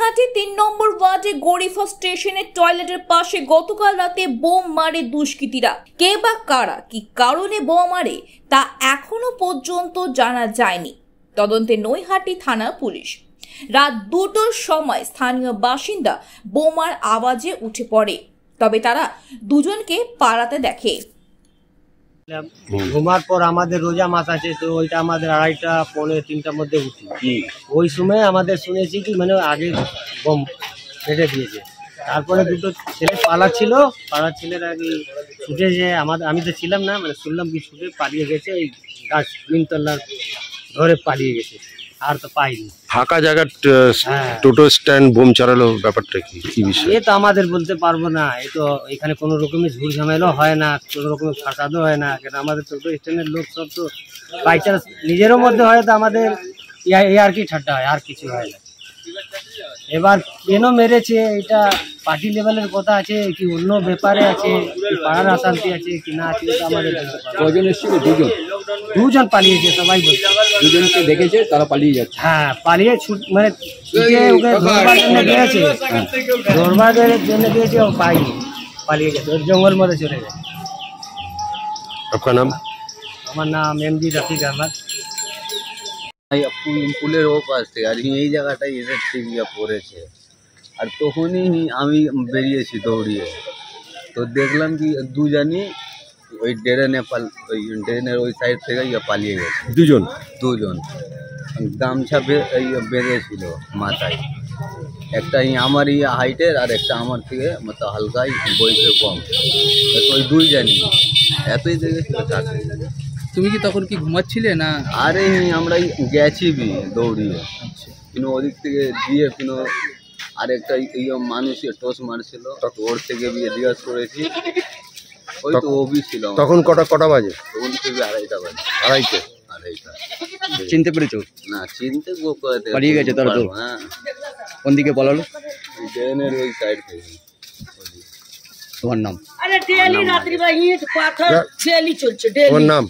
নৈহাটি ৩ নম্বর ওয়ার্ডে গরিফা স্টেশনের টয়লেটের পাশে গতকাল রাতে বোম মারে দুষ্কৃতীরা। কে বা কারা কি কারণে বোম মারে তা এখনো পর্যন্ত জানা যায়নি। তদন্তে নৈহাটি থানা পুলিশ। রাত ২টোর সময় স্থানীয় বাসিন্দা বোমার আওয়াজে উঠে পড়ে, তবে তারা দুজনকে পালাতে দেখে। ঘুমার পর আমাদের রোজা মাস আছে, তো ওইটা আমাদের 2:30 পৌনে 3টার মধ্যে উঠি। ওই সময় আমাদের শুনেছি কি মানে আগে বোম ফেটে দিয়েছে। তারপরে দুটো ছেলে পাড়ার ছেলেরা কি ছুটেছে, আমি তো ছিলাম না, মানে শুনলাম কি ছুটে পালিয়ে গেছে, ওই গাছ তিনতলার ধরে পালিয়ে গেছে, আর তো পাইনি। ফাঁকা জায়গা টোটো স্ট্যান্ড বোম চালালো, ব্যাপারটা কি বিষয়? এ তো আমাদের বলতে পারবো না। এ তো এখানে কোনো রকমের ঝুল ঝামেলাও হয় না, কোনো রকমের ফাঁসাদও হয় না, কেন আমাদের টোটো স্ট্যান্ডের লোক সব তো বাই চান্স নিজেরও মধ্যে হয়, তো আমাদের আর কি ঠাট্টা হয়, আর কিছু হয় না। এবার কেন মেরেছে এটা পার্টি লেভেলের কথা আছে কি অন্য ব্যাপারে আছে, কি পাড়ার অশান্তি আছে কি না আছে, এটা আমাদের কজন এসেছিল? দুজন পালিয়েছে, সবাই বলছে। দুজনকে দেখেছে, তারা পালিয়ে যাচ্ছে। হ্যাঁ, পালিয়ে মানে ওকে ধরবার জন্য গিয়েছে, ধরবার জন্য গিয়েছে, ও পাইনি, পালিয়ে গেছে, জঙ্গল মধ্যে চলে গেছে। আপনার নাম? আমার নাম এমজি রফিক আহমদ। পুলের ও পাশ থেকে আর এই জায়গাটাই এদের ঠিক পড়েছে। আর তখনই আমি বেরিয়েছি দৌড়িয়ে, তো দেখলাম কি দুজনই ওই ড্রেনের ওই সাইড থেকে পালিয়ে গেছে। দুজন গামছা বেঁধেছিল মাথায়, একটা আমার হাইটের আর একটা আমার থেকে মতো হালকাই বয়সে কম, ওই দুইজনই এতই দেখেছিল। তুমি কি তখন কি ঘুমাচ্ছিলে না? আরে আমরা গেছি দৌড়িয়ে, কিন্তু ওদিক থেকে দিয়ে কিন্তু আরেকটা মানুষ টোস মারছিল, ওর থেকে জিজ্ঞাসা করেছি, ওই তো ওবি ছিল। তখন কটা বাজে? তখন থেকে 2:30 বাজে। 2:30। চিনতে পেরেছো? না, চিনতে পালিয়ে গেছে তারা তো। হ্যাঁ। কোন দিকে পালালো? ট্রেনের ওই সাইড থেকে। তোমার নাম? তোমার নাম?